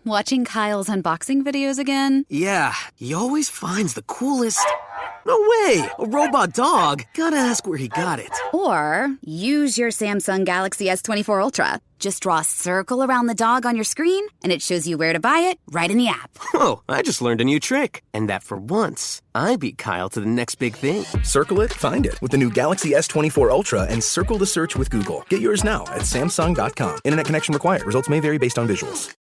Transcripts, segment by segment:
Watching Kyle's unboxing videos again? Yeah, he always finds the coolest... No way! A robot dog? Gotta ask where he got it. Or use your Samsung Galaxy S24 Ultra. Just draw a circle around the dog on your screen, and it shows you where to buy it right in the app. Whoa, I just learned a new trick. And that for once, I beat Kyle to the next big thing. Circle it, find it with the new Galaxy S24 Ultra and circle the search with Google. Get yours now at Samsung.com. Internet connection required. Results may vary based on visuals.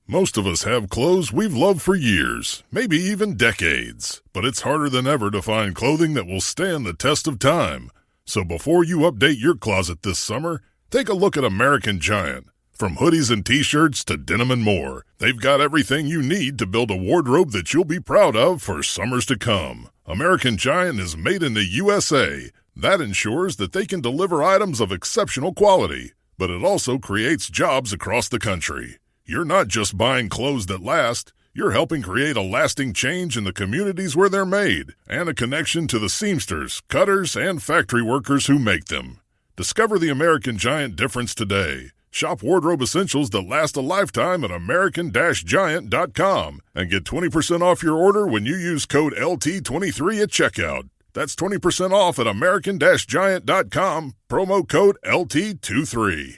Most of us have clothes we've loved for years, maybe even decades. But it's harder than ever to find clothing that will stand the test of time. So before you update your closet this summer, take a look at American Giant. From hoodies and t-shirts to denim and more, they've got everything you need to build a wardrobe that you'll be proud of for summers to come. American Giant is made in the USA. That ensures that they can deliver items of exceptional quality, but it also creates jobs across the country. You're not just buying clothes that last, you're helping create a lasting change in the communities where they're made, and a connection to the seamsters, cutters, and factory workers who make them. Discover the American Giant difference today. Shop wardrobe essentials that last a lifetime at American-Giant.com and get 20% off your order when you use code LT23 at checkout. That's 20% off at American-Giant.com, promo code LT23.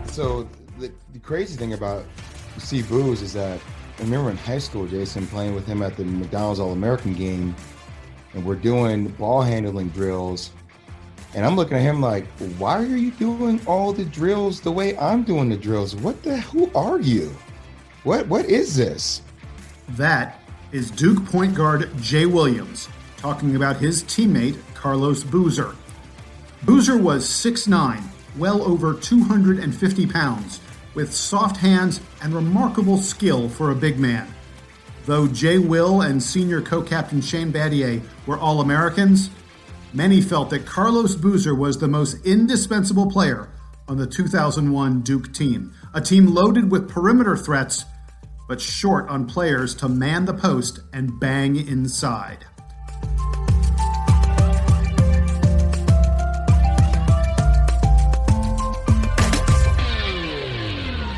So the crazy thing about Steve Booz is that I remember in high school, Jason, playing with him at the McDonald's All-American game, and we're doing ball handling drills, and I'm looking at him like, why are you doing all the drills the way I'm doing the drills? Who are you? What is this? That is Duke point guard Jay Williams talking about his teammate Carlos Boozer. Boozer was 6'9", well over 250 pounds, with soft hands and remarkable skill for a big man. Though Jay Will and senior co-captain Shane Battier were All-Americans, many felt that Carlos Boozer was the most indispensable player on the 2001 Duke team, a team loaded with perimeter threats, but short on players to man the post and bang inside.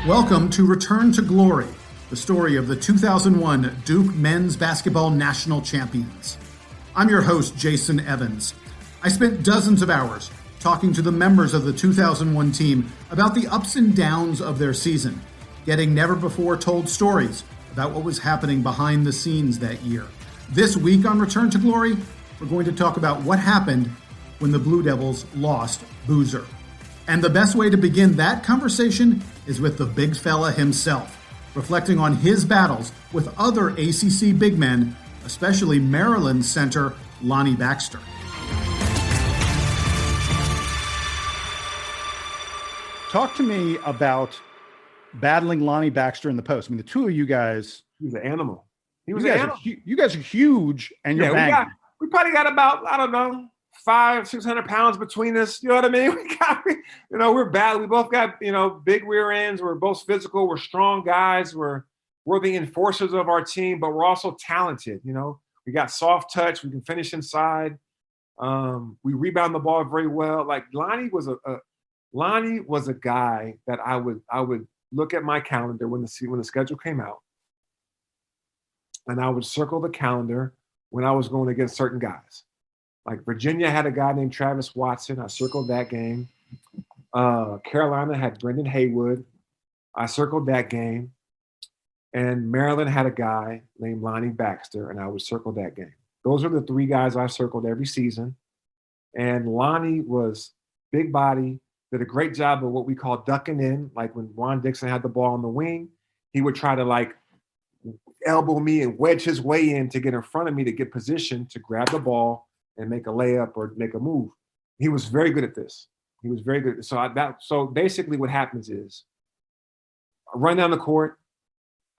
Welcome to Return to Glory, the story of the 2001 Duke men's basketball national champions. I'm your host, Jason Evans. I spent dozens of hours talking to the members of the 2001 team about the ups and downs of their season, getting never-before-told stories about what was happening behind the scenes that year. This week on Return to Glory, we're going to talk about what happened when the Blue Devils lost Boozer. And the best way to begin that conversation is with the big fella himself, reflecting on his battles with other ACC big men, especially Maryland center Lonnie Baxter. Talk to me about battling Lonnie Baxter in the post. I mean, the two of you guys... He was an animal. You guys are huge, and you're banging. We probably got about, I don't know, 500-600 pounds between us. You know what I mean? We're bad. We both got, big rear ends. We're both physical. We're strong guys. We're the enforcers of our team, but we're also talented. We got soft touch. We can finish inside. We rebound the ball very well. Like Lonnie was a guy that I would look at my calendar when the schedule came out, and I would circle the calendar when I was going against certain guys. Like Virginia had a guy named Travis Watson. I circled that game. Carolina had Brendan Haywood. I circled that game. And Maryland had a guy named Lonnie Baxter, and I would circle that game. Those are the three guys I circled every season. And Lonnie was big body, did a great job of what we call ducking in. Like when Ron Dixon had the ball on the wing, he would try to elbow me and wedge his way in to get in front of me to get position to grab the ball and make a layup or make a move. He was very good at this. He was very good. So basically what happens is I run down the court.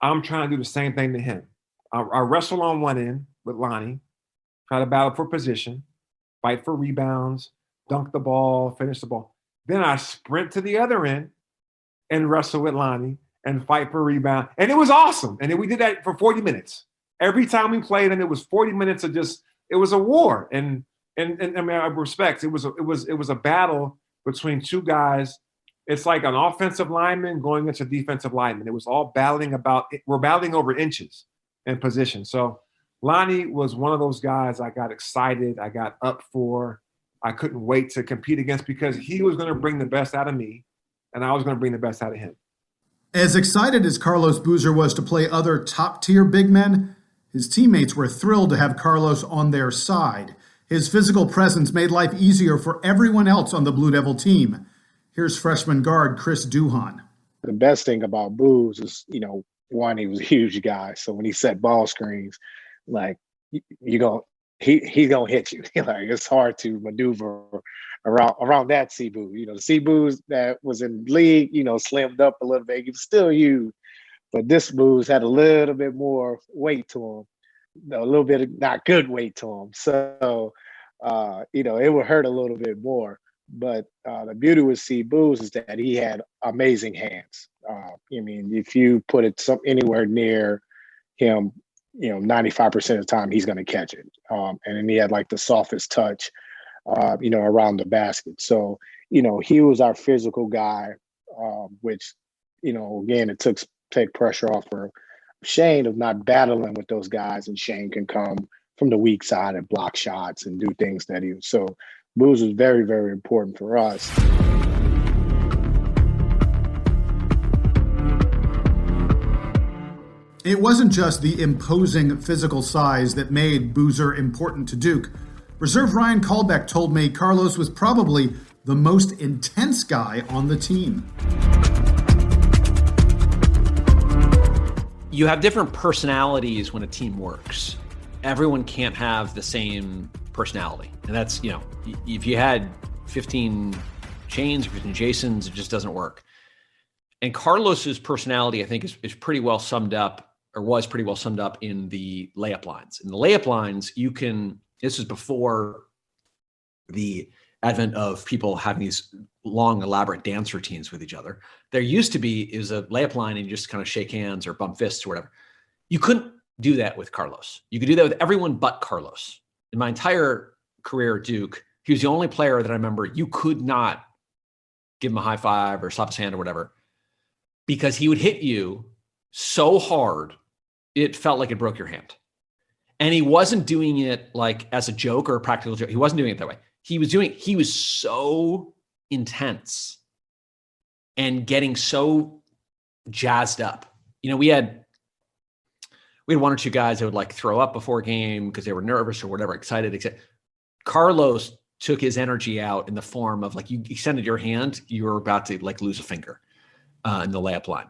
I'm trying to do the same thing to him. I wrestle on one end with Lonnie, try to battle for position, fight for rebounds, dunk the ball, finish the ball. Then I sprint to the other end and wrestle with Lonnie and fight for rebound. And it was awesome. And then we did that for 40 minutes. Every time we played, and it was 40 minutes of just, it was a war. And and I mean, I respect. It was a battle between two guys. It's like an offensive lineman going against a defensive lineman. It was all we're battling over inches in position. So Lonnie was one of those guys I got excited, I got up for. I couldn't wait to compete against because he was going to bring the best out of me, and I was going to bring the best out of him. As excited as Carlos Boozer was to play other top-tier big men, his teammates were thrilled to have Carlos on their side. His physical presence made life easier for everyone else on the Blue Devil team. Here's freshman guard Chris Duhon. The best thing about Booz is, one, he was a huge guy. So when he set ball screens, like he's gonna hit you. Like it's hard to maneuver around that C-Boo. The C-Boos that was in league, slimmed up a little bit. He was still huge, but this Booz had a little bit more weight to him, a little bit of not good weight to him. So, it would hurt a little bit more. But the beauty with C-Booz is that he had amazing hands. If you put it anywhere near him, 95% of the time he's going to catch it. And then he had like the softest touch, around the basket. So, he was our physical guy, which, again, it take pressure off for Shane of not battling with those guys, and Shane can come from the weak side and block shots and do things that so Booz was very, very important for us. It wasn't just the imposing physical size that made Boozer important to Duke. Reserve Ryan Caldbeck told me Carlos was probably the most intense guy on the team. You have different personalities when a team works. Everyone can't have the same personality. And that's, if you had 15 Shanes or 15 Jasons, it just doesn't work. And Carlos's personality, I think, is pretty well summed up, or was pretty well summed up in the layup lines. In the layup lines, this is before the advent of people having these long, elaborate dance routines with each other. There used to be, is a layup line and you just kind of shake hands or bump fists or whatever. You couldn't do that with Carlos. You could do that with everyone but Carlos. In my entire career at Duke, he was the only player that I remember you could not give him a high five or slap his hand or whatever, because he would hit you so hard, it felt like it broke your hand. And he wasn't doing it like as a joke or a practical joke. He wasn't doing it that way. He was so intense and getting so jazzed up. We had one or two guys that would like throw up before a game because they were nervous or whatever, excited. Carlos took his energy out in the form of like, you extended your hand, you were about to like lose a finger in the layup line.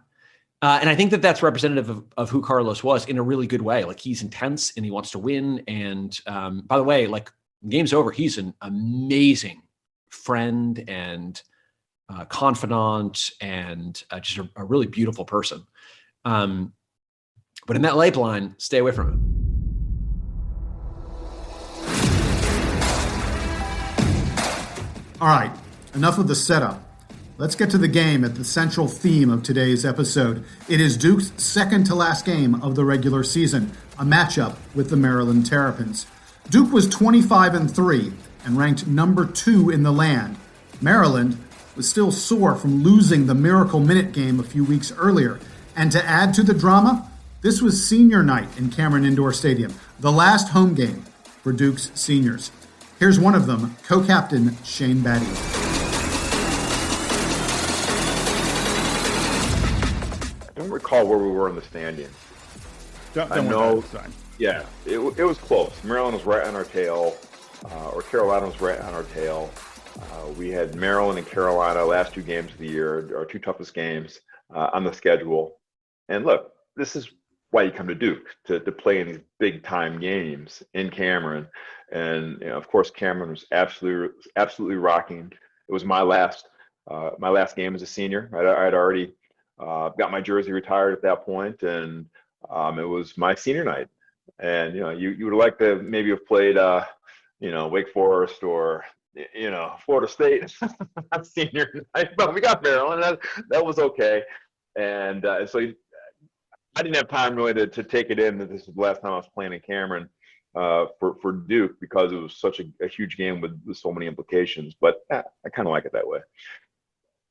And I think that that's representative of who Carlos was in a really good way. Like he's intense and he wants to win. And by the way, like game's over, he's an amazing friend and confidant and just a really beautiful person. But in that layup line, stay away from him. All right, enough of the setup. Let's get to the game at the central theme of today's episode. It is Duke's second to last game of the regular season, a matchup with the Maryland Terrapins. Duke was 25-3 and ranked number 2 in the land. Maryland was still sore from losing the Miracle Minute game a few weeks earlier. And to add to the drama, this was senior night in Cameron Indoor Stadium, the last home game for Duke's seniors. Here's one of them, co-captain Shane Battier. I don't recall where we were in the standings. I know. Yeah, it was close. Maryland was right on our tail, or Carolina was right on our tail. We had Maryland and Carolina last 2 games of the year, our 2 toughest games on the schedule. And look, this is why you come to Duke, to play in these big time games in Cameron. And of course, Cameron was absolutely rocking. It was my last game as a senior. I'd already got my jersey retired at that point, and it was my senior night. And you would like to maybe have played Wake Forest or Florida State on senior night, but we got Maryland. That was okay. And so I didn't have time really to take it in that this was the last time I was playing in Cameron. for Duke because it was such a huge game with so many implications. But I kind of like it that way.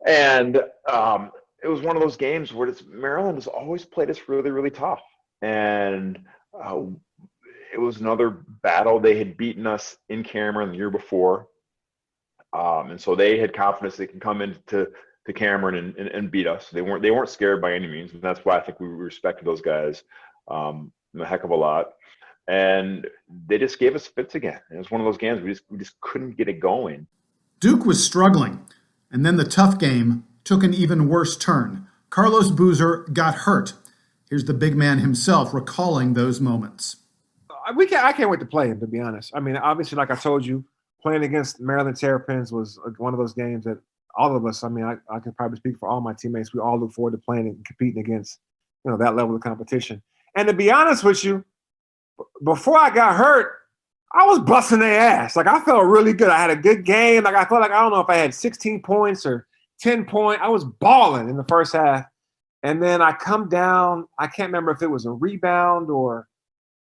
And it was one of those games where Maryland has always played us really, really tough. And it was another battle. They had beaten us in Cameron the year before. And so they had confidence they can come into Cameron and beat us. They weren't scared by any means. And that's why I think we respected those guys a heck of a lot. And they just gave us fits again. It was one of those games we just couldn't get it going. Duke was struggling, and then the tough game took an even worse turn. Carlos Boozer got hurt. Here's the big man himself recalling those moments. I can't wait to play him, to be honest. I mean, obviously, like I told you, playing against Maryland Terrapins was one of those games that all of us, I mean, I can probably speak for all my teammates, we all look forward to playing and competing against, that level of competition. And to be honest with you, before I got hurt, I was busting their ass. Like, I felt really good. I had a good game. Like, I felt like, I don't know if I had 16 points or 10 points. I was balling in the first half. And then I come down. I can't remember if it was a rebound or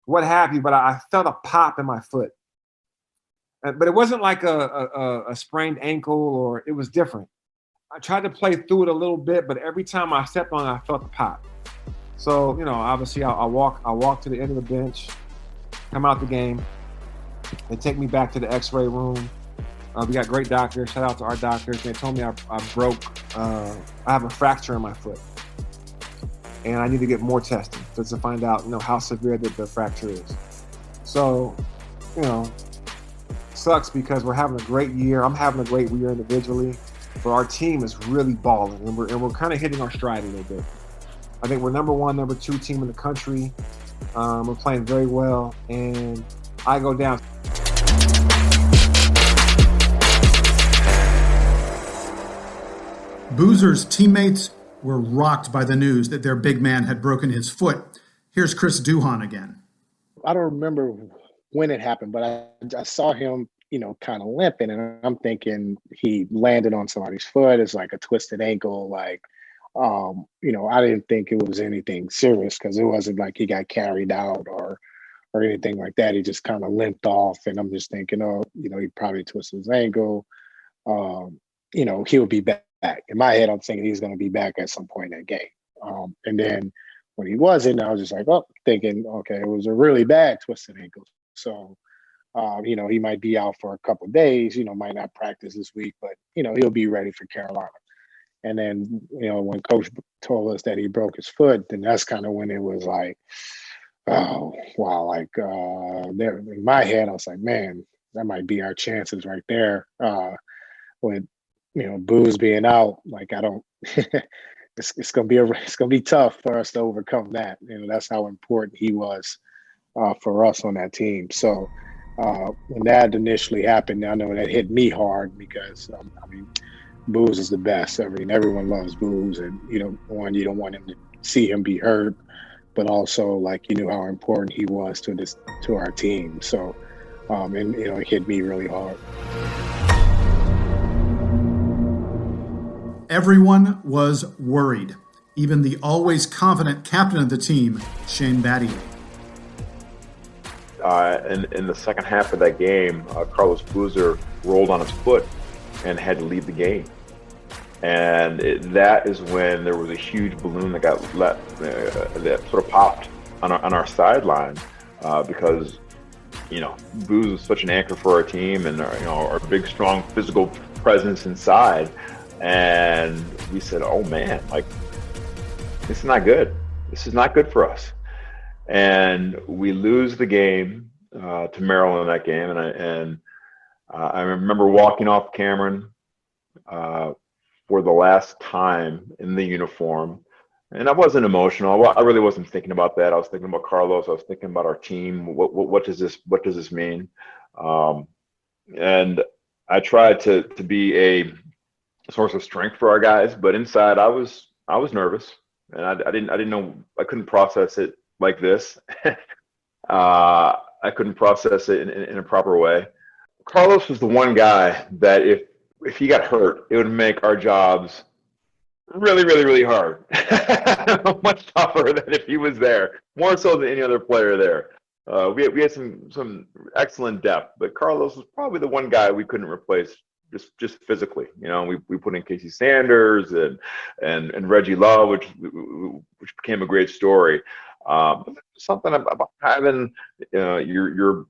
what have you, but I felt a pop in my foot. But it wasn't like a sprained ankle, or it was different. I tried to play through it a little bit, but every time I stepped on it, I felt the pop. So, obviously I walk to the end of the bench, come out the game. They take me back to the x-ray room. We got great doctors. Shout out to our doctors. They told me I have a fracture in my foot. And I need to get more testing to find out, how severe the fracture is. So, sucks because we're having a great year. I'm having a great year individually, but our team is really balling, and we're kind of hitting our stride a little bit. I think we're number 1, number 2 team in the country. We're playing very well, and I go down. Boozer's teammates were rocked by the news that their big man had broken his foot. Here's Chris Duhon again. I don't remember when it happened, but I saw him, kind of limping, and I'm thinking he landed on somebody's foot. It's like a twisted ankle. Like, I didn't think it was anything serious because it wasn't like he got carried out or anything like that. He just kind of limped off, and I'm just thinking, he probably twisted his ankle. He'll be back. In my head, I'm thinking he's going to be back at some point in that game. And then when he wasn't, I was just like, thinking, okay, it was a really bad twisted ankle. So, he might be out for a couple of days, might not practice this week, but, he'll be ready for Carolina. And then, when Coach told us that he broke his foot, then that's kind of when it was like, oh, wow. Like, there in my head, I was like, man, that might be our chances right there. With, Booze being out, like, I don't, it's gonna be tough for us to overcome that. That's how important he was for us on that team. So when that initially happened, I know that hit me hard because Booze is the best. Everyone loves Booze, and you don't want him to see him be hurt, but also like you knew how important he was to our team. So it hit me really hard. Everyone was worried, even the always confident captain of the team, Shane Battier. In the second half of that game, Carlos Boozer rolled on his foot and had to leave the game. And that is when there was a huge balloon that got that sort of popped on our sideline because, Booze was such an anchor for our team and our big, strong physical presence inside. And we said, oh man, like, this is not good. This is not good for us. And we lose the game to Maryland in that game. And I remember walking off Cameron for the last time in the uniform. And I wasn't emotional. I really wasn't thinking about that. I was thinking about Carlos. I was thinking about our team. What does this mean? And I tried to be a source of strength for our guys, but inside I was nervous, and I didn't know. I couldn't process it like this. I couldn't process it in a proper way. Carlos was the one guy that if he got hurt, it would make our jobs really, really, really hard. Much tougher than if he was there, more so than any other player there. we had some excellent depth, but Carlos was probably the one guy we couldn't replace just physically. We put in Casey Sanders and Reggie Love, which became a great story. Something about having your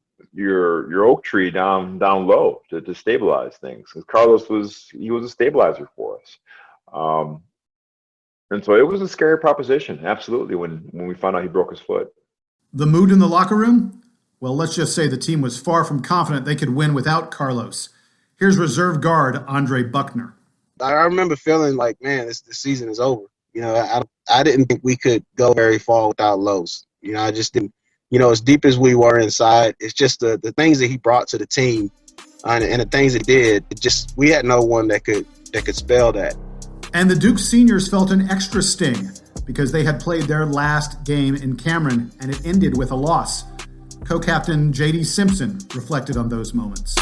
oak tree down low to stabilize things. Because Carlos was a stabilizer for us. And so it was a scary proposition, absolutely, when we found out he broke his foot. The mood in the locker room? Well, let's just say the team was far from confident they could win without Carlos. Here's reserve guard Andre Buckner. I remember feeling like, man, this season is over. I didn't think we could go very far without Los. I just didn't. As deep as we were inside, it's just the things that he brought to the team and the things he did. We had no one that could spell that. And the Duke seniors felt an extra sting because they had played their last game in Cameron and it ended with a loss. Co-captain J.D. Simpson reflected on those moments.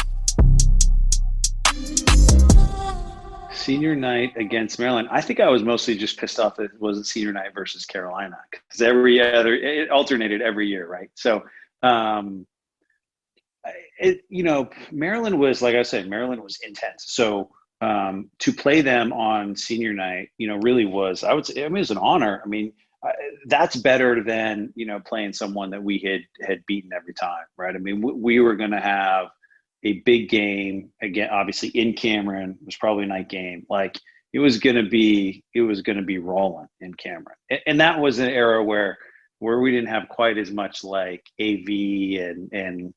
Senior night against Maryland. I think I was mostly just pissed off that it wasn't senior night versus Carolina because it alternated every year, right? So, Maryland was, like I said, Maryland was intense. So to play them on senior night, really was, I would say, it was an honor. I mean, that's better than, playing someone that we had beaten every time, right? I mean, we were going to have a big game again, obviously in Cameron. It was probably a night game. Like it was going to be rolling in Cameron. And that was an era where we didn't have quite as much like AV and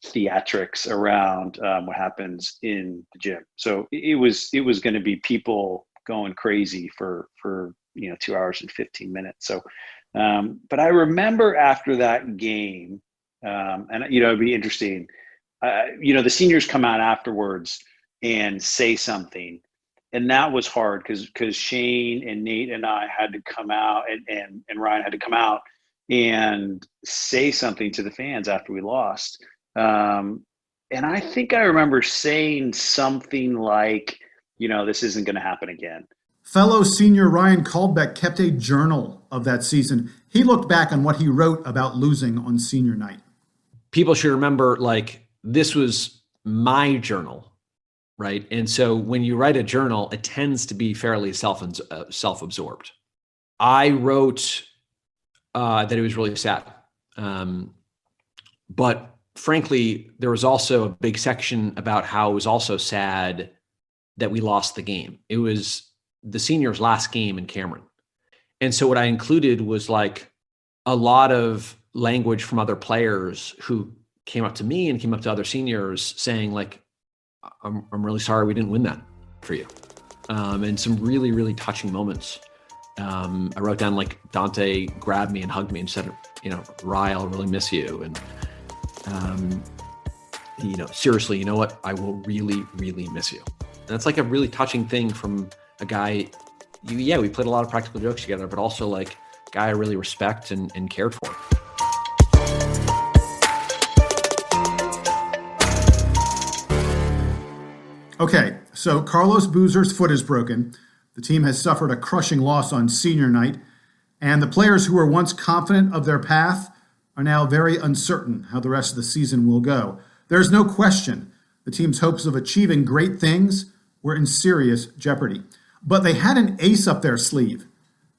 theatrics around what happens in the gym. So it was going to be people going crazy for 2 hours and 15 minutes. So, but I remember after that game, and it'd be interesting. The seniors come out afterwards and say something, and that was hard because Shane and Nate and I had to come out and Ryan had to come out and say something to the fans after we lost. And I think I remember saying something like, this isn't going to happen again. Fellow senior Ryan Caldbeck kept a journal of that season. He looked back on what he wrote about losing on senior night. People should remember, this was my journal, right? And so when you write a journal, it tends to be fairly self-absorbed. I wrote that it was really sad. But frankly, there was also a big section about how it was also sad that we lost the game. It was the seniors' last game in Cameron. And so what I included was a lot of language from other players who came up to me and came up to other seniors saying I'm really sorry we didn't win that for you. And some really, really touching moments. I wrote down Dante grabbed me and hugged me and said, Rye, I'll really miss you. And, seriously, you know what? I will really, really miss you. And that's a really touching thing from a guy. We played a lot of practical jokes together, but also a guy I really respect and cared for. Okay, so Carlos Boozer's foot is broken. The team has suffered a crushing loss on senior night, and the players who were once confident of their path are now very uncertain how the rest of the season will go. There's no question the team's hopes of achieving great things were in serious jeopardy. But they had an ace up their sleeve,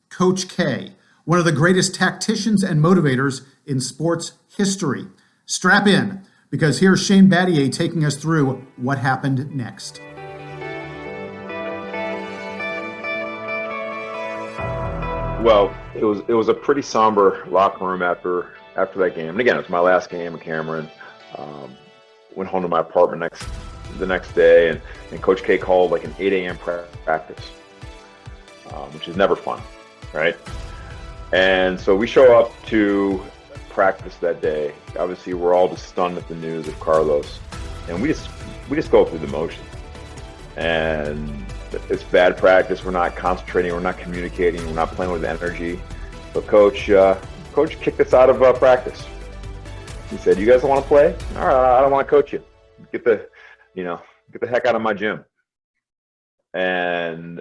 Coach K, one of the greatest tacticians and motivators in sports history. Strap in, because here's Shane Battier taking us through what happened next. Well, it was a pretty somber locker room after that game. And again, it was my last game in Cameron. Went home to my apartment the next day, and Coach K called an 8 a.m. practice, which is never fun, right? And so we show up to practice that day. Obviously, we're all just stunned at the news of Carlos, and we just go through the motions. And it's bad practice. We're not concentrating. We're not communicating. We're not playing with energy. So Coach kicked us out of practice. He said, "You guys don't want to play? All right, I don't want to coach you. Get the heck out of my gym. And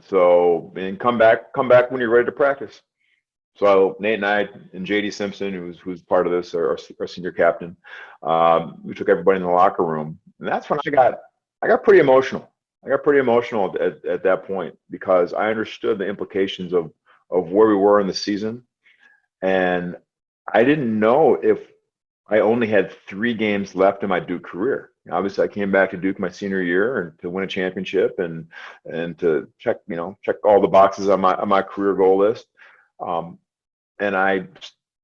so come back when you're ready to practice." So Nate and I and JD Simpson, who's part of this, our senior captain, we took everybody in the locker room, and that's when I got pretty emotional. I got pretty emotional at that point because I understood the implications of where we were in the season, and I didn't know if I only had 3 games left in my Duke career. Obviously, I came back to Duke my senior year and to win a championship and to check all the boxes on my career goal list. And I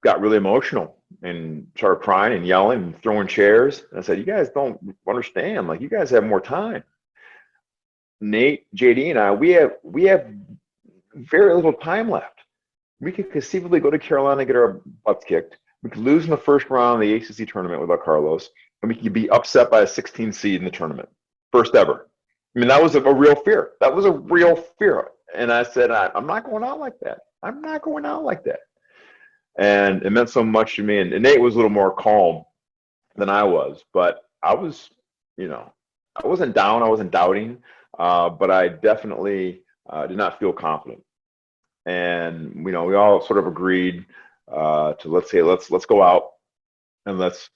got really emotional and started crying and yelling and throwing chairs. And I said, "You guys don't understand. Like, you guys have more time." Nate, JD, and I, we have very little time left. We could conceivably go to Carolina and get our butts kicked. We could lose in the first round of the ACC tournament without Carlos, and we could be upset by a 16 seed in the tournament, first ever. I mean, that was a real fear. That was a real fear. And I said, I'm not going out like that. I'm not going out like that. And it meant so much to me. And Nate was a little more calm than I was, but I was, I wasn't down. I wasn't doubting, but I definitely did not feel confident. And, we all sort of agreed to let's go out and let's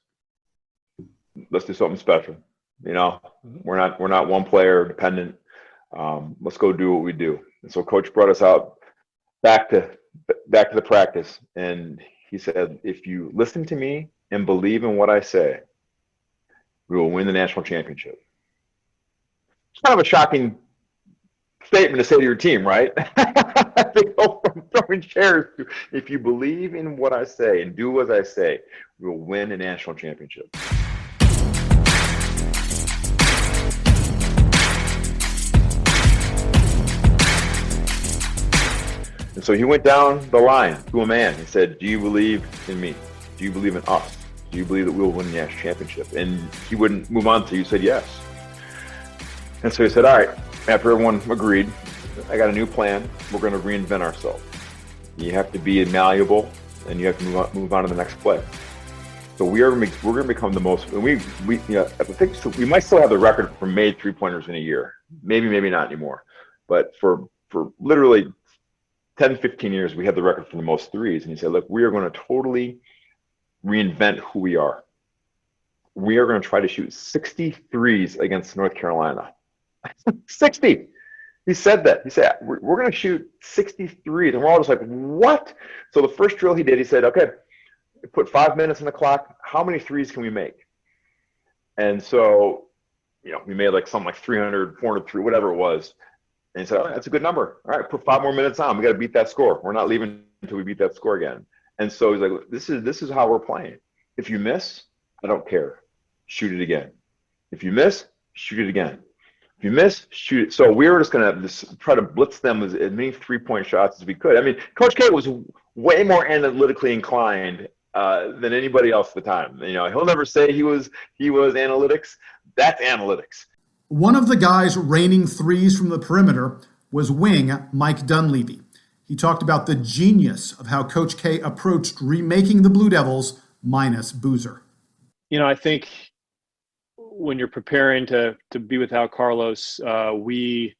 do something special. We're not one player dependent. Let's go do what we do. And so Coach brought us out back to the practice, and he said, "If you listen to me and believe in what I say, we will win the national championship." It's kind of a shocking statement to say to your team, right? They go from throwing chairs to, "If you believe in what I say and do as I say, we will win a national championship." And so he went down the line to a man. He said, "Do you believe in me? Do you believe in us? Do you believe that we will win the national championship?" And he wouldn't move on until you said yes. And so he said, "All right," after everyone agreed, "I got a new plan. We're going to reinvent ourselves. You have to be malleable, and you have to move on to the next play." So we're going to become the most. And we I think so we might still have the record for made 3-pointers in a year. Maybe not anymore. But for literally 10, 15 years, we had the record for the most threes. And he said, "Look, we are going to totally reinvent who we are. We are going to try to shoot 60 threes against North Carolina." 60. He said that. He said, we're going to shoot 60 threes. And we're all just like, "What?" So the first drill he did, he said, "Okay, put 5 minutes on the clock. How many threes can we make?" And so, we made something like 300, 403, whatever it was. And he said, "Oh, that's a good number. All right, put 5 more minutes on. We got to beat that score. We're not leaving until we beat that score again." And so he's like, this is how we're playing. If you miss, I don't care. Shoot it again. If you miss, shoot it again. If you miss, shoot it. So we were just going to try to blitz them with as many 3-point shots as we could. I mean, Coach K was way more analytically inclined than anybody else at the time. He'll never say he was analytics. That's analytics. One of the guys raining threes from the perimeter was wing Mike Dunleavy. He talked about the genius of how Coach K approached remaking the Blue Devils minus Boozer. I think when you're preparing to be without Carlos, you're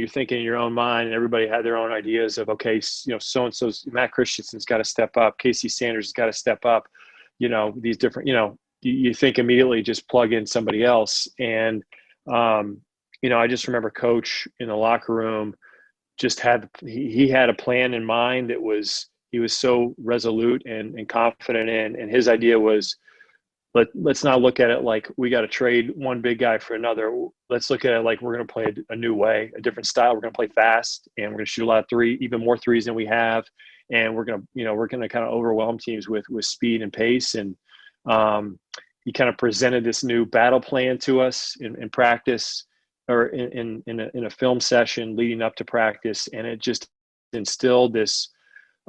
thinking in your own mind, and everybody had their own ideas of, okay, so-and-so's Matt Christensen's got to step up. Casey Sanders has got to step up. These different, you think immediately just plug in somebody else. And, I just remember Coach in the locker room he had a plan in mind that he was so resolute and confident in. And his idea was, let's not look at it like we got to trade one big guy for another. Let's look at it like we're going to play a new way, a different style. We're going to play fast, and we're going to shoot a lot of even more threes than we have. And we're going to kind of overwhelm teams with speed and pace. And he kind of presented this new battle plan to us in practice, or in a film session leading up to practice, and it just instilled this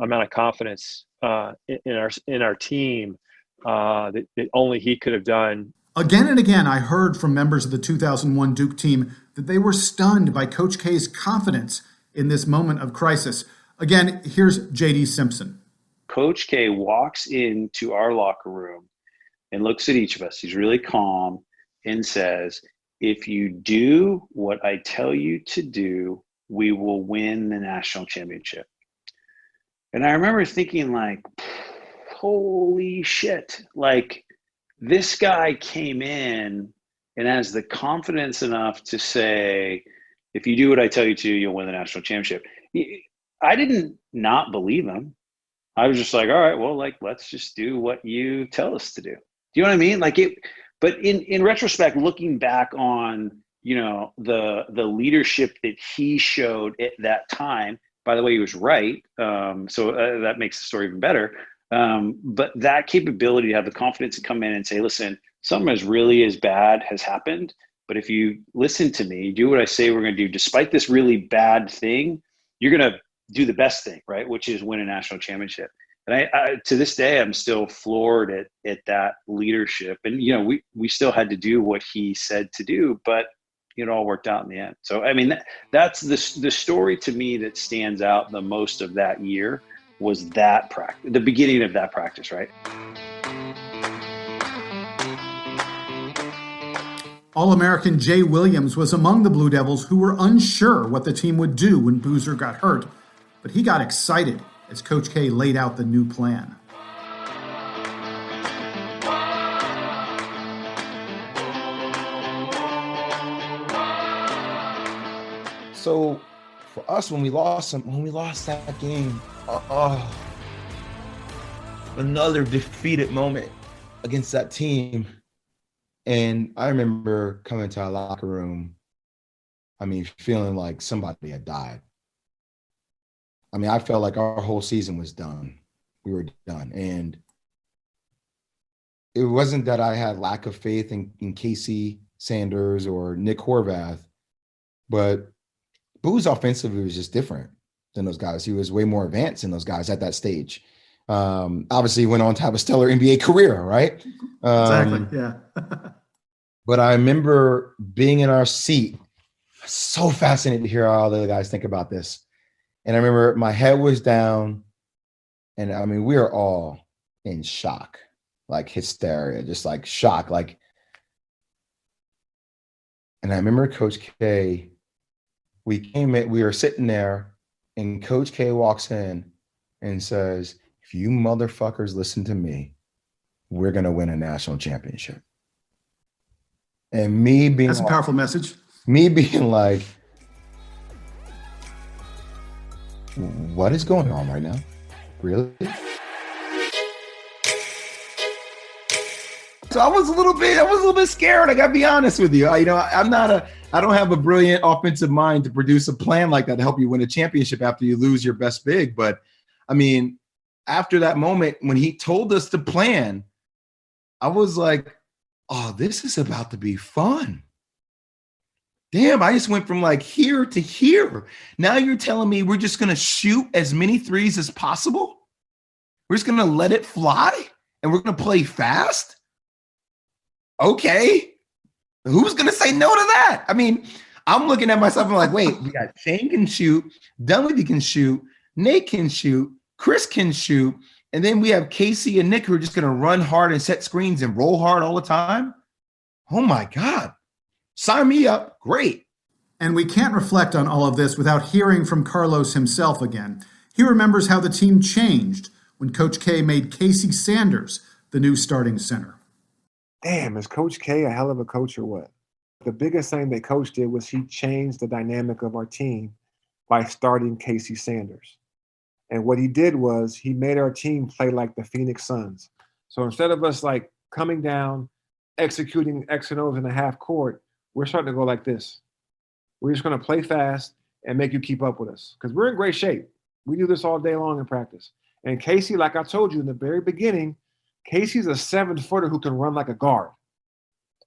amount of confidence in our team that only he could have done. Again and again, I heard from members of the 2001 Duke team that they were stunned by Coach K's confidence in this moment of crisis. Again, here's JD Simpson. Coach K walks into our locker room and looks at each of us. He's really calm and says, "If you do what I tell you to do, we will win the national championship." And I remember thinking like, holy shit, like this guy came in and has the confidence enough to say, if you do what I tell you to, you'll win the national championship. I didn't not believe him. I was just like, all right, well, like, let's just do what you tell us to do. Do you know what I mean? Like it, but in retrospect, looking back on, you know, the leadership that he showed at that time, by the way, he was right. So that makes the story even better. But that capability to have the confidence to come in and say, listen, something as really as bad has happened. But if you listen to me, do what I say we're going to do, despite this really bad thing, you're going to do the best thing, right? Which is win a national championship. And I to this day, I'm still floored at that leadership. And, you know, we still had to do what he said to do, but it all worked out in the end. So, I mean, that's the story to me that stands out the most of that year was that practice, the beginning of that practice, right? All-American Jay Williams was among the Blue Devils who were unsure what the team would do when Boozer got hurt, but he got excited as Coach K laid out the new plan. So for us, when we lost that game, another defeated moment against that team. And I remember coming to our locker room, I mean, feeling like somebody had died. I mean, I felt like our whole season was done. We were done. And it wasn't that I had lack of faith in Casey Sanders or Nick Horvath, but Boo's offensively was just different than those guys. He was way more advanced than those guys at that stage. Obviously, he went on to have a stellar NBA career, right? Exactly, yeah. But I remember being in our seat, so fascinated to hear how all the other guys think about this. And I remember my head was down, and I mean, we were all in shock, like hysteria, just like shock. Like, and I remember Coach K, we were sitting there, and Coach K walks in and says, if you motherfuckers listen to me, we're going to win a national championship. And me being that's a powerful message. Me being like, what is going on right now? Really? So I was a little bit scared. I gotta be honest with you. I don't have a brilliant offensive mind to produce a plan like that to help you win a championship after you lose your best big. But I mean, after that moment, when he told us to plan, I was like, oh, this is about to be fun. Damn, I just went from like here to here. Now you're telling me we're just going to shoot as many threes as possible? We're just going to let it fly and we're going to play fast? Okay. Who's going to say no to that? I mean, I'm looking at myself and I'm like, wait, we got Shane can shoot, Dunleavy can shoot, Nate can shoot, Chris can shoot, and then we have Casey and Nick who are just going to run hard and set screens and roll hard all the time? Oh, my God. Sign me up. Great. And we can't reflect on all of this without hearing from Carlos himself again. He remembers how the team changed when Coach K made Casey Sanders the new starting center. Damn, is Coach K a hell of a coach or what? The biggest thing that Coach did was he changed the dynamic of our team by starting Casey Sanders. And what he did was he made our team play like the Phoenix Suns. So instead of us like coming down, executing X and O's in the half court, we're starting to go like this. We're just going to play fast and make you keep up with us because we're in great shape. We do this all day long in practice. And Casey, like I told you in the very beginning, Casey's a 7-footer who can run like a guard.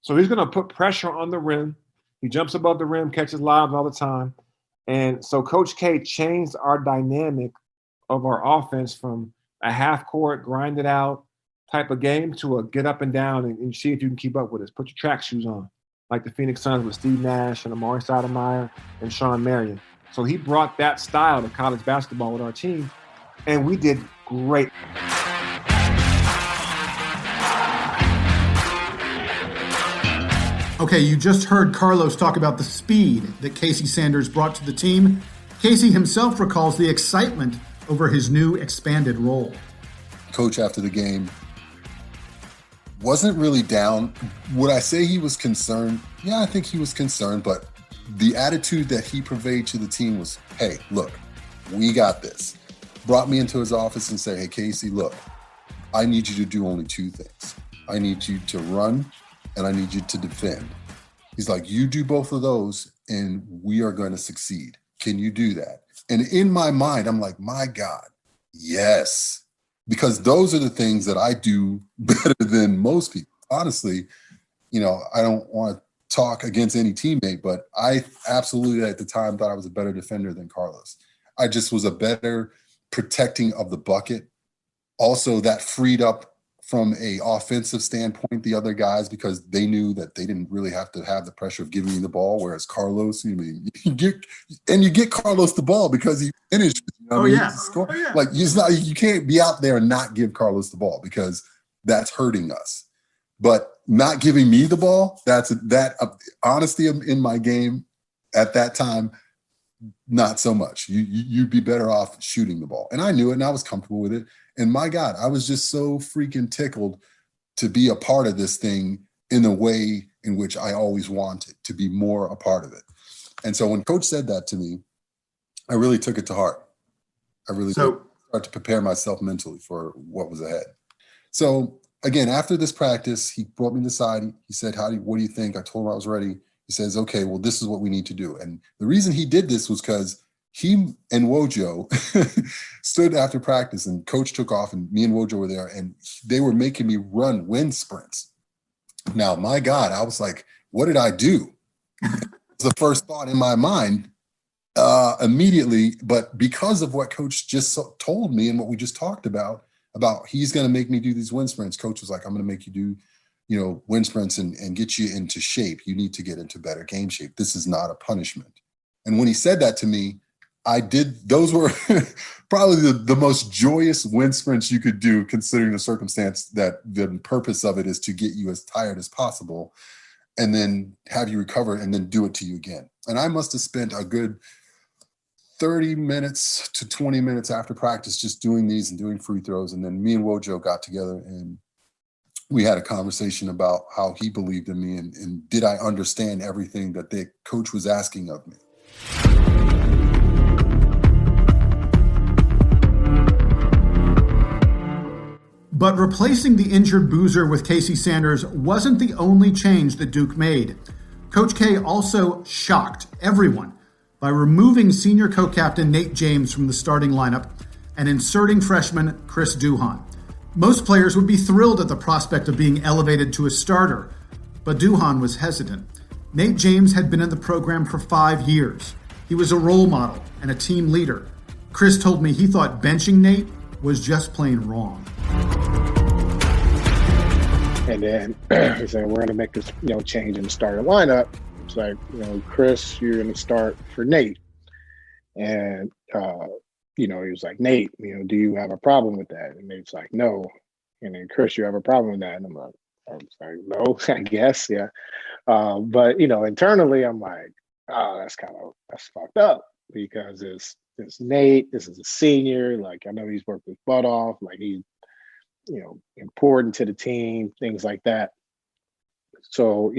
So he's going to put pressure on the rim. He jumps above the rim, catches lobs all the time. And so Coach K changed our dynamic of our offense from a half court, grind it out type of game to a get up and down and see if you can keep up with us. Put your track shoes on, like the Phoenix Suns with Steve Nash and Amari Stoudemire and Sean Marion. So he brought that style to college basketball with our team, and we did great. Okay, you just heard Carlos talk about the speed that Casey Sanders brought to the team. Casey himself recalls the excitement over his new expanded role. Coach, after the game, wasn't really down. Would I say he was concerned? Yeah, I think he was concerned, but the attitude that he conveyed to the team was, hey, look, we got this. Brought me into his office and said, hey, Casey, look, I need you to do only two things. I need you to run and I need you to defend. He's like, you do both of those and we are going to succeed. Can you do that? And in my mind, I'm like, my God, yes. Because those are the things that I do better than most people. Honestly, I don't want to talk against any teammate, but I absolutely at the time thought I was a better defender than Carlos. I just was a better protecting of the bucket. Also, that freed up from a offensive standpoint the other guys because they knew that they didn't really have to have the pressure of giving me the ball, whereas Carlos, you get Carlos the ball because he finished. Like you can't be out there and not give Carlos the ball because that's hurting us. But not giving me the ball, that honesty in my game at that time, not so much. You'd be better off shooting the ball. And I knew it and I was comfortable with it. And my God, I was just so freaking tickled to be a part of this thing in the way in which I always wanted to be more a part of it. And so when Coach said that to me, I really took it to heart. I really did start to prepare myself mentally for what was ahead. So again, after this practice, he brought me to the side. He said, what do you think? I told him I was ready. He says, okay, well, this is what we need to do. And the reason he did this was because he and Wojo stood after practice and Coach took off and me and Wojo were there and they were making me run wind sprints. Now, my God, I was like, what did I do? It was the first thought in my mind immediately. But because of what Coach just told me and what we just talked about he's going to make me do these wind sprints. Coach was like, I'm going to make you do, wind sprints and get you into shape. You need to get into better game shape. This is not a punishment. And when he said that to me, those were probably the most joyous wind sprints you could do, considering the circumstance that the purpose of it is to get you as tired as possible and then have you recover and then do it to you again. And I must have spent a good 30 minutes to 20 minutes after practice just doing these and doing free throws. And then me and Wojo got together and we had a conversation about how he believed in me and did I understand everything that the coach was asking of me. But replacing the injured Boozer with Casey Sanders wasn't the only change that Duke made. Coach K also shocked everyone by removing senior co-captain Nate James from the starting lineup and inserting freshman Chris Duhon. Most players would be thrilled at the prospect of being elevated to a starter, but Duhon was hesitant. Nate James had been in the program for 5 years. He was a role model and a team leader. Chris told me he thought benching Nate was just plain wrong. And then he said, we're going to make this, change in the starting lineup. It's like, Chris, you're going to start for Nate. And, he was like, Nate, do you have a problem with that? And Nate's like, no. And then, Chris, you have a problem with that? And I'm like, no, I guess, yeah. But, internally, I'm like, oh, that's fucked up because it's Nate. This is a senior. Like, I know he's worked his butt off. Like, he's, important to the team, things like that. So,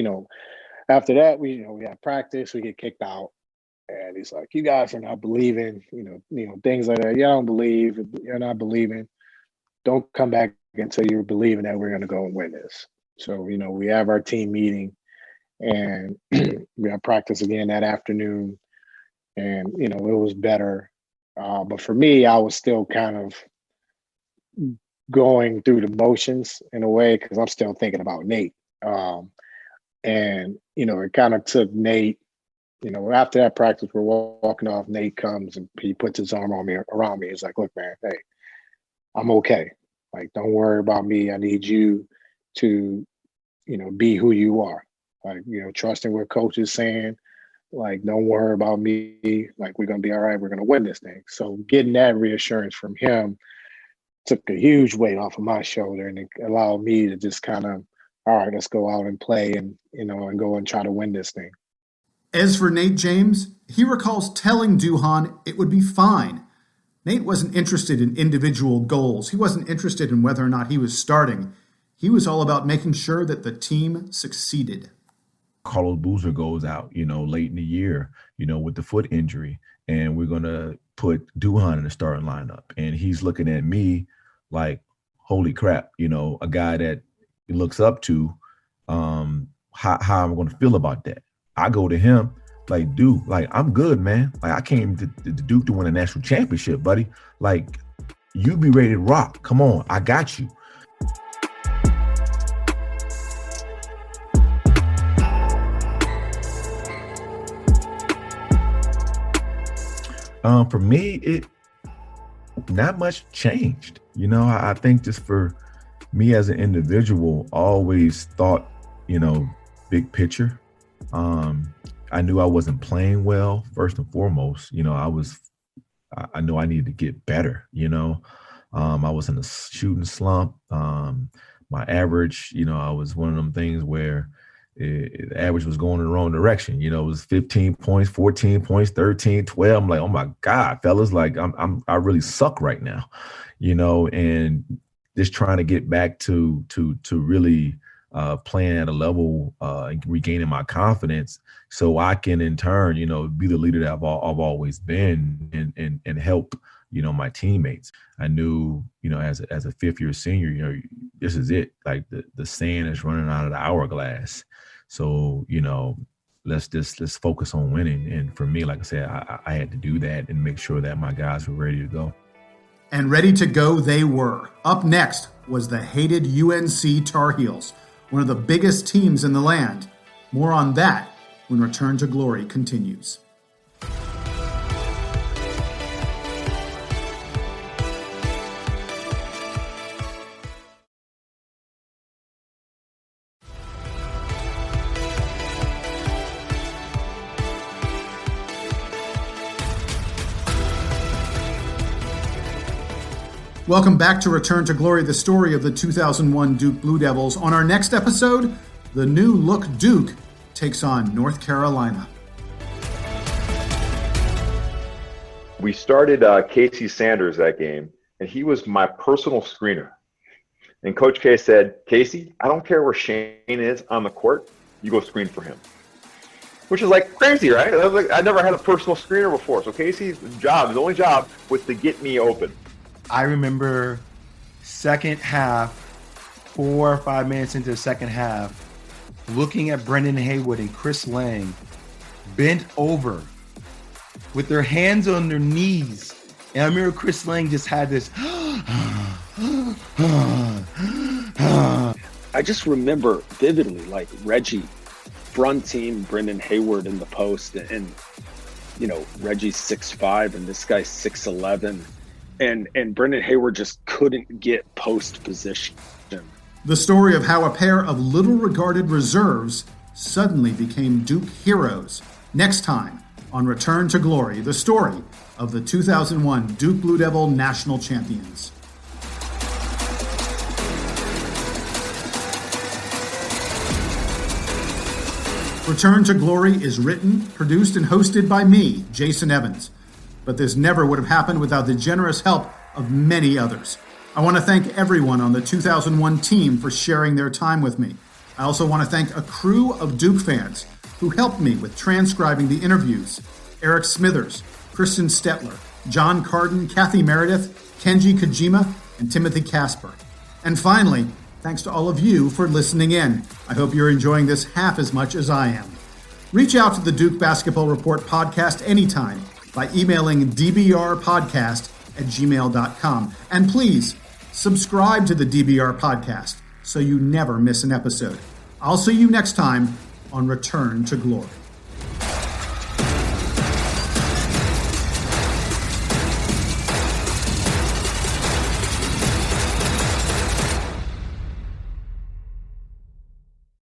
after that, we have practice, we get kicked out. And he's like, you guys are not believing, things like that. You don't believe, you're not believing. Don't come back until you're believing that we're going to go and win this. So, we have our team meeting and we have practice again that afternoon. And, it was better. But for me, I was still kind of going through the motions in a way because I'm still thinking about Nate. And, it kind of took Nate, after that practice, we're walking off, Nate comes and he puts his arm around me. He's like, look, man, hey, I'm okay. Like, don't worry about me. I need you to, be who you are. Like, trusting what coach is saying. Like, don't worry about me. Like, we're going to be all right. We're going to win this thing. So getting that reassurance from him took a huge weight off of my shoulder and it allowed me to just kind of, all right, let's go out and play and, and go and try to win this thing. As for Nate James, he recalls telling Duhon it would be fine. Nate wasn't interested in individual goals. He wasn't interested in whether or not he was starting. He was all about making sure that the team succeeded. Carlos Boozer goes out, late in the year, with the foot injury, and we're going to put Duhon in the starting lineup. And he's looking at me like, holy crap, a guy that he looks up to, how I'm going to feel about that. I go to him like, dude, like, I'm good, man. Like, I came to Duke to win a national championship, buddy. Like, you be ready to rock. Come on, I got you. For me, it not much changed. I think just for me as an individual, I always thought, big picture. I knew I wasn't playing well, first and foremost. I knew I needed to get better, I was in a shooting slump. My average, I was one of them things where the average was going in the wrong direction. It was 15 points, 14 points, 13, 12. I'm like, oh my God, fellas, like I really suck right now, and just trying to get back to really playing at a level and regaining my confidence so I can in turn, be the leader that I've always been and help, my teammates. I knew, as a fifth year senior, this is it. Like the sand is running out of the hourglass. So, let's focus on winning. And for me, like I said, I had to do that and make sure that my guys were ready to go. And ready to go they were. Up next was the hated UNC Tar Heels, one of the biggest teams in the land. More on that when Return to Glory continues. Welcome back to Return to Glory, the story of the 2001 Duke Blue Devils. On our next episode, the new look Duke takes on North Carolina. We started Casey Sanders that game, and he was my personal screener. And Coach K said, Casey, I don't care where Shane is on the court, you go screen for him. Which is like crazy, right? I never had a personal screener before. So Casey's job, his only job, was to get me open. I remember second half, 4 or 5 minutes into the second half, looking at Brendan Haywood and Chris Lang bent over with their hands on their knees. And I remember Chris Lang just had this. I just remember vividly, like Reggie fronting Brendan Haywood in the post, and Reggie's 6'5" and this guy's 6'11". And Brendan Haywood just couldn't get post position. The story of how a pair of little-regarded reserves suddenly became Duke heroes. Next time on Return to Glory, the story of the 2001 Duke Blue Devil national champions. Return to Glory is written, produced, and hosted by me, Jason Evans. But this never would have happened without the generous help of many others. I want to thank everyone on the 2001 team for sharing their time with me. I also want to thank a crew of Duke fans who helped me with transcribing the interviews. Eric Smithers, Kristen Stetler, John Carden, Kathy Meredith, Kenji Kojima, and Timothy Casper. And finally, thanks to all of you for listening in. I hope you're enjoying this half as much as I am. Reach out to the Duke Basketball Report podcast anytime by emailing dbrpodcast@gmail.com. And please, subscribe to the DBR podcast so you never miss an episode. I'll see you next time on Return to Glory.